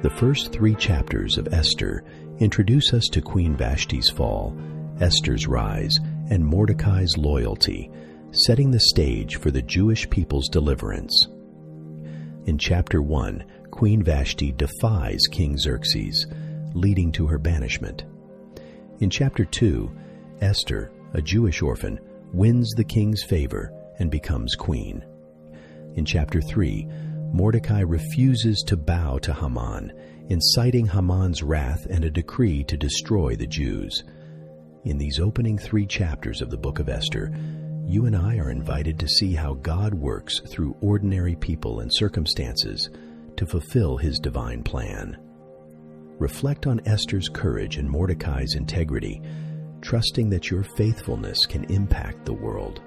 The first 3 chapters of Esther introduce us to Queen Vashti's fall, Esther's rise, and Mordecai's loyalty, setting the stage for the Jewish people's deliverance. In chapter 1, Queen Vashti defies King Xerxes, leading to her banishment. In chapter 2, Esther, a Jewish orphan, wins the king's favor and becomes queen. In chapter 3, Mordecai refuses to bow to Haman, inciting Haman's wrath and a decree to destroy the Jews. In these opening 3 chapters of the Book of Esther, you and I are invited to see how God works through ordinary people and circumstances to fulfill His divine plan. Reflect on Esther's courage and Mordecai's integrity, trusting that your faithfulness can impact the world.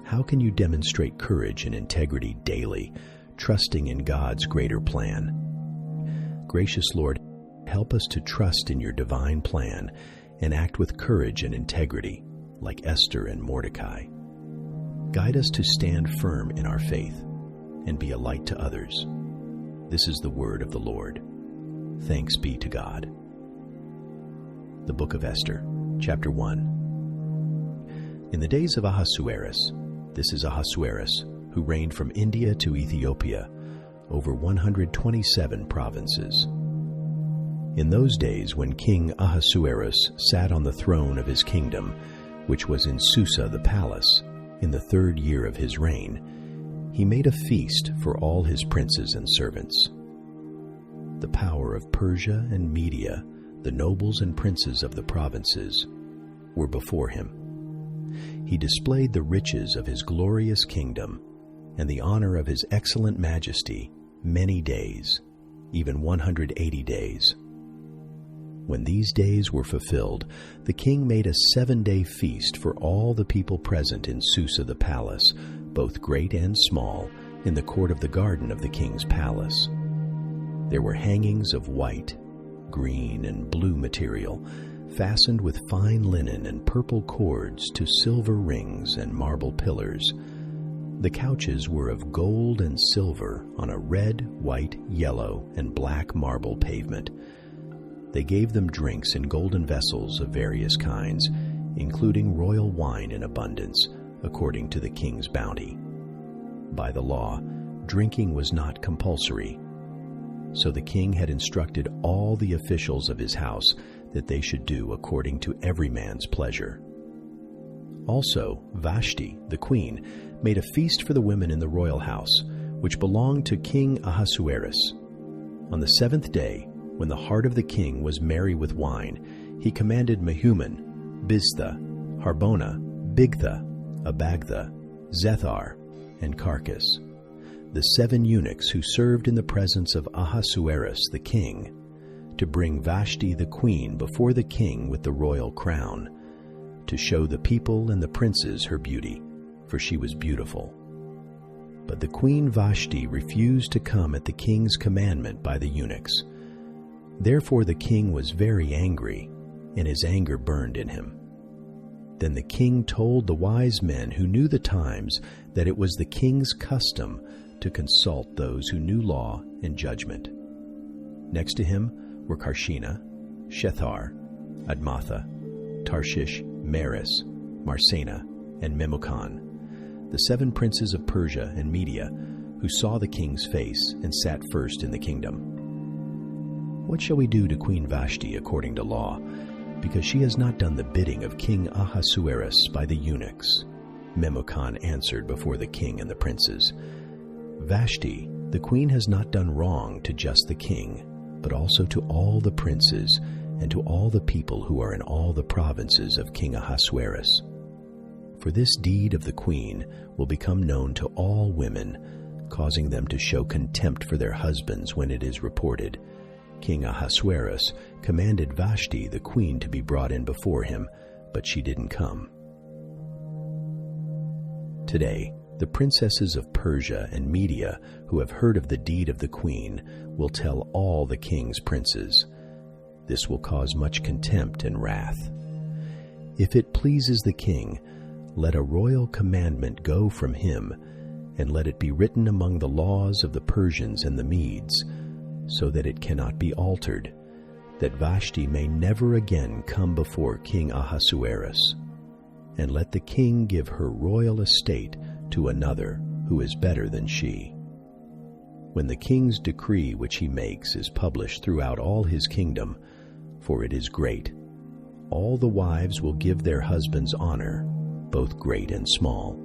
How can you demonstrate courage and integrity daily, trusting in God's greater plan? Gracious Lord, help us to trust in your divine plan and act with courage and integrity, like Esther and Mordecai. Guide us to stand firm in our faith and be a light to others. This is the word of the Lord. Thanks be to God. The Book of Esther, chapter 1. In the days of Ahasuerus, this is Ahasuerus, who reigned from India to Ethiopia, over 127 provinces. In those days, when King Ahasuerus sat on the throne of his kingdom, which was in Susa the palace, in the 3rd year of his reign, he made a feast for all his princes and servants. The power of Persia and Media, the nobles and princes of the provinces, were before him. He displayed the riches of his glorious kingdom and the honor of his excellent majesty many days, even 180 days. When these days were fulfilled, the king made a 7-day feast for all the people present in Susa the palace, both great and small, in the court of the garden of the king's palace. There were hangings of white, green, and blue material, fastened with fine linen and purple cords to silver rings and marble pillars. The couches were of gold and silver on a red, white, yellow, and black marble pavement. They gave them drinks in golden vessels of various kinds, including royal wine in abundance, according to the king's bounty. By the law, drinking was not compulsory, so the king had instructed all the officials of his house that they should do according to every man's pleasure. Also, Vashti, the queen, made a feast for the women in the royal house, which belonged to King Ahasuerus. On the 7th day, when the heart of the king was merry with wine, he commanded Mehuman, Biztha, Harbona, Bigtha, Abagtha, Zethar, and Carcass, the 7 eunuchs who served in the presence of Ahasuerus the king, to bring Vashti the queen before the king with the royal crown, to show the people and the princes her beauty, for she was beautiful. But the queen Vashti refused to come at the king's commandment by the eunuchs. Therefore the king was very angry, and his anger burned in him. Then the king told the wise men who knew the times that it was the king's custom to consult those who knew law and judgment. Next to him were Karshena, Shethar, Admatha, Tarshish, Meres, Marsena, and Memucan, the 7 princes of Persia and Media, who saw the king's face and sat first in the kingdom. What shall we do to Queen Vashti according to law, because she has not done the bidding of King Ahasuerus by the eunuchs? Memucan answered before the king and the princes, Vashti, the queen, has not done wrong to just the king, but also to all the princes and to all the people who are in all the provinces of King Ahasuerus. For this deed of the queen will become known to all women, causing them to show contempt for their husbands when it is reported, King Ahasuerus commanded Vashti the queen to be brought in before him, but she didn't come. Today, the princesses of Persia and Media who have heard of the deed of the queen will tell all the king's princes. This will cause much contempt and wrath. If it pleases the king, let a royal commandment go from him, and let it be written among the laws of the Persians and the Medes, so that it cannot be altered, that Vashti may never again come before King Ahasuerus. And let the king give her royal estate to another who is better than she. When the king's decree which he makes is published throughout all his kingdom, for it is great, all the wives will give their husbands honor, both great and small.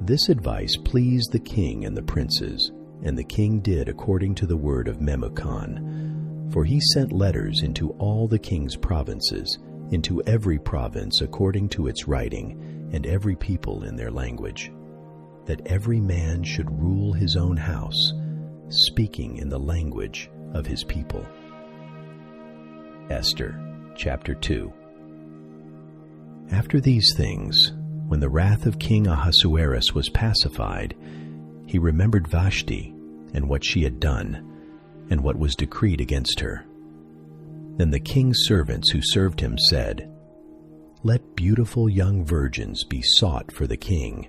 This advice pleased the king and the princes, and the king did according to the word of Memucan, for he sent letters into all the king's provinces, into every province according to its writing, and every people in their language, that every man should rule his own house, speaking in the language of his people. Esther, chapter 2. After these things, when the wrath of King Ahasuerus was pacified, he remembered Vashti and what she had done, and what was decreed against her. Then the king's servants who served him said, "Let beautiful young virgins be sought for the king.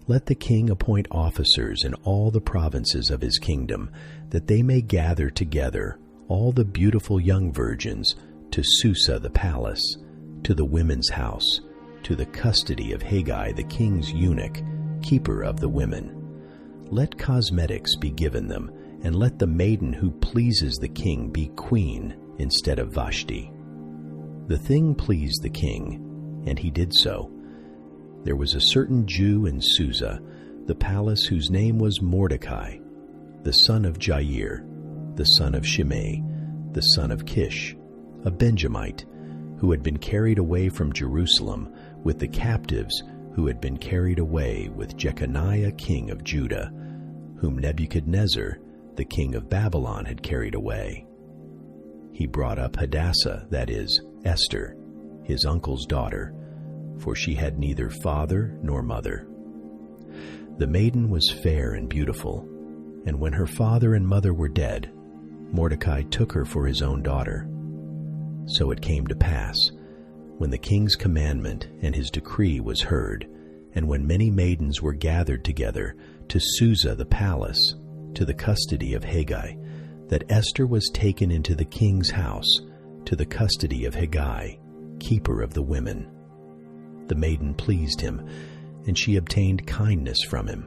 Let the king appoint officers in all the provinces of his kingdom, that they may gather together all the beautiful young virgins to Susa the palace, to the women's house, to the custody of Haggai the king's eunuch, keeper of the women. Let cosmetics be given them, and let the maiden who pleases the king be queen instead of Vashti." The thing pleased the king, and he did so. There was a certain Jew in Susa, the palace, whose name was Mordecai, the son of Jair, the son of Shimei, the son of Kish, a Benjamite, who had been carried away from Jerusalem with the captives who had been carried away with Jeconiah king of Judah, whom Nebuchadnezzar the king of Babylon had carried away. He brought up Hadassah, that is, Esther, his uncle's daughter, for she had neither father nor mother. The maiden was fair and beautiful, and when her father and mother were dead, Mordecai took her for his own daughter. So it came to pass, when the king's commandment and his decree was heard, and when many maidens were gathered together to Susa the palace, to the custody of Haggai, that Esther was taken into the king's house, to the custody of Haggai, keeper of the women. The maiden pleased him, and she obtained kindness from him.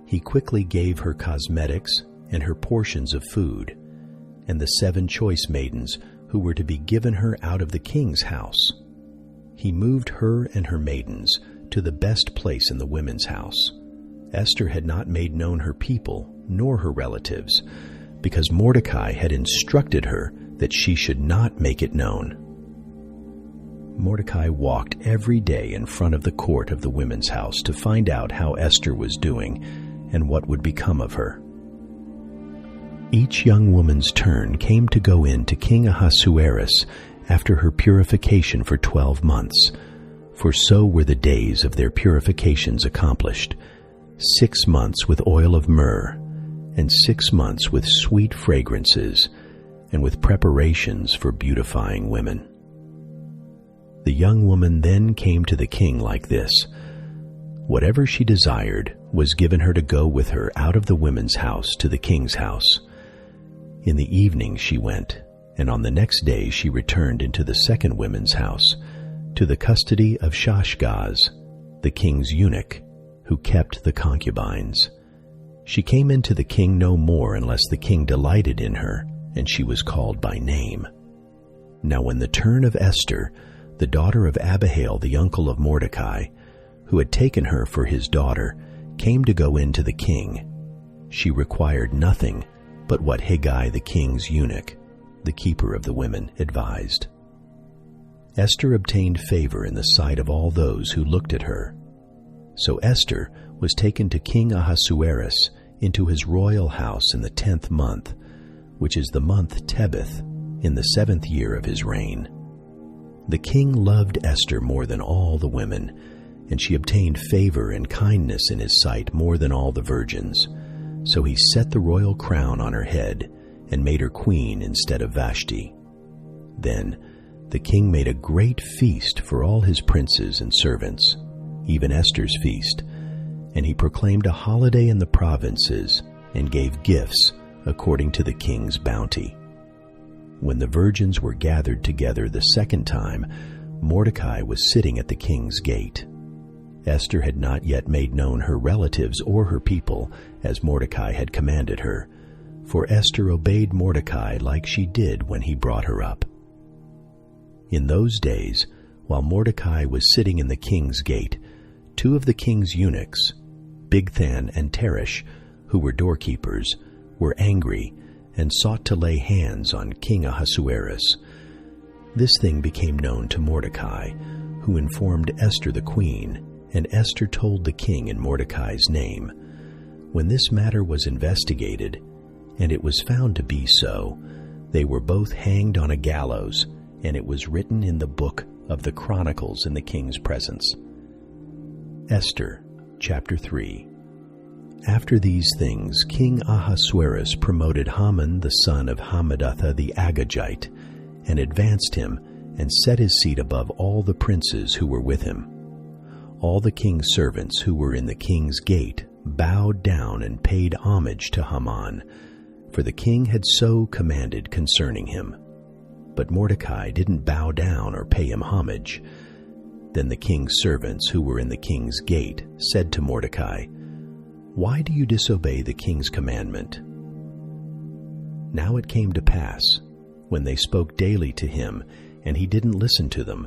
He quickly gave her cosmetics and her portions of food, and the 7 choice maidens who were to be given her out of the king's house. He moved her and her maidens to the best place in the women's house. Esther had not made known her people nor her relatives, because Mordecai had instructed her that she should not make it known. Mordecai walked every day in front of the court of the women's house to find out how Esther was doing and what would become of her. Each young woman's turn came to go in to King Ahasuerus after her purification for 12 months, for so were the days of their purifications accomplished, 6 months with oil of myrrh, and 6 months with sweet fragrances, and with preparations for beautifying women. The young woman then came to the king like this: whatever she desired was given her to go with her out of the women's house to the king's house. In the evening she went, and on the next day she returned into the second women's house, to the custody of Shashgaz, the king's eunuch, who kept the concubines. She came into the king no more unless the king delighted in her, and she was called by name. Now when the turn of Esther, the daughter of Abihail, the uncle of Mordecai, who had taken her for his daughter, came to go in to the king, she required nothing but what Haggai the king's eunuch, the keeper of the women, advised. Esther obtained favor in the sight of all those who looked at her. So Esther was taken to King Ahasuerus into his royal house in the 10th month, which is the month Tebeth, in the 7th year of his reign. The king loved Esther more than all the women, and she obtained favor and kindness in his sight more than all the virgins. So he set the royal crown on her head and made her queen instead of Vashti. Then the king made a great feast for all his princes and servants, even Esther's feast, and he proclaimed a holiday in the provinces and gave gifts according to the king's bounty. When the virgins were gathered together the second time, Mordecai was sitting at the king's gate. Esther had not yet made known her relatives or her people, as Mordecai had commanded her, for Esther obeyed Mordecai like she did when he brought her up. In those days, while Mordecai was sitting in the king's gate, two of the king's eunuchs, Bigthan and Teresh, who were doorkeepers, were angry and sought to lay hands on King Ahasuerus. This thing became known to Mordecai, who informed Esther the queen, and Esther told the king in Mordecai's name. When this matter was investigated, and it was found to be so, they were both hanged on a gallows, and it was written in the book of the Chronicles in the king's presence. Esther, chapter 3. After these things, King Ahasuerus promoted Haman the son of Hammedatha the Agagite, and advanced him, and set his seat above all the princes who were with him. All the king's servants who were in the king's gate bowed down and paid homage to Haman, for the king had so commanded concerning him. But Mordecai didn't bow down or pay him homage. Then the king's servants who were in the king's gate said to Mordecai, "Why do you disobey the king's commandment?" Now it came to pass, when they spoke daily to him, and he didn't listen to them,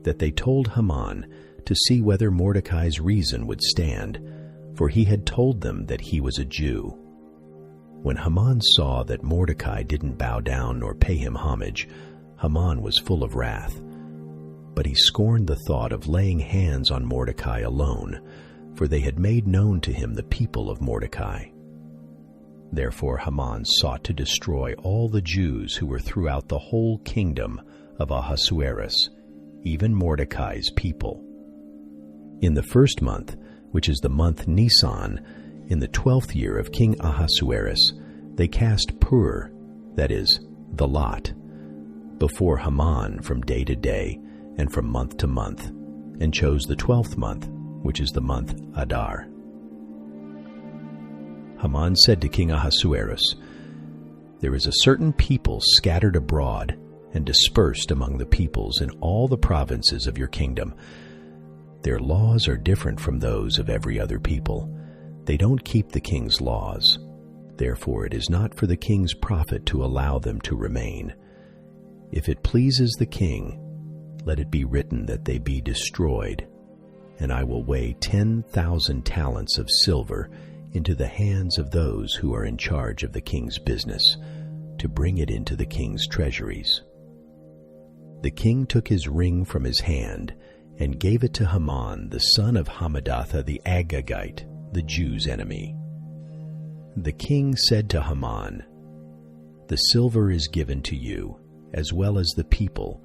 that they told Haman to see whether Mordecai's reason would stand, for he had told them that he was a Jew. When Haman saw that Mordecai didn't bow down nor pay him homage, Haman was full of wrath. But he scorned the thought of laying hands on Mordecai alone, for they had made known to him the people of Mordecai. Therefore Haman sought to destroy all the Jews who were throughout the whole kingdom of Ahasuerus, even Mordecai's people. In the first month, which is the month Nisan, in the 12th year of King Ahasuerus, they cast pur, that is, the lot, before Haman from day to day and from month to month, and chose the 12th month, which is the month Adar. Haman said to King Ahasuerus, "There is a certain people scattered abroad and dispersed among the peoples in all the provinces of your kingdom. Their laws are different from those of every other people. They don't keep the king's laws. Therefore it is not for the king's profit to allow them to remain. If it pleases the king, let it be written that they be destroyed, and I will weigh 10,000 talents of silver into the hands of those who are in charge of the king's business, to bring it into the king's treasuries." The king took his ring from his hand and gave it to Haman the son of Hammedatha the Agagite, the Jews' enemy. The king said to Haman, "The silver is given to you, as well as the people,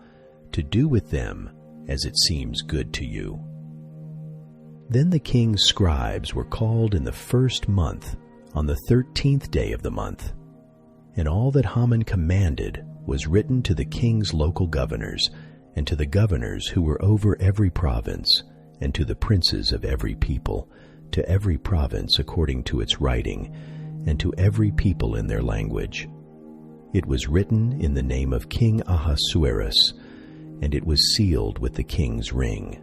to do with them as it seems good to you." Then the king's scribes were called in the first month, on the 13th day of the month, and all that Haman commanded was written to the king's local governors, and to the governors who were over every province, and to the princes of every people, to every province according to its writing, and to every people in their language. It was written in the name of King Ahasuerus, and it was sealed with the king's ring.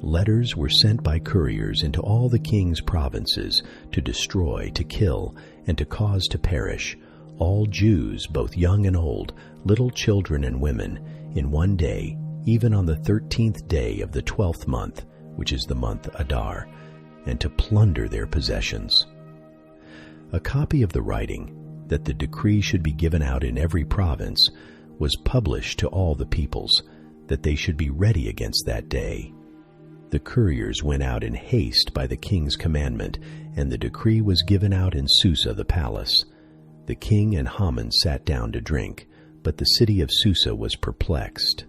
Letters were sent by couriers into all the king's provinces to destroy, to kill, and to cause to perish all Jews, both young and old, little children and women, in one day, even on the 13th day of the 12th month, which is the month Adar, and to plunder their possessions. A copy of the writing, that the decree should be given out in every province, was published to all the peoples, that they should be ready against that day. The couriers went out in haste by the king's commandment, and the decree was given out in Susa the palace. The king and Haman sat down to drink, but the city of Susa was perplexed.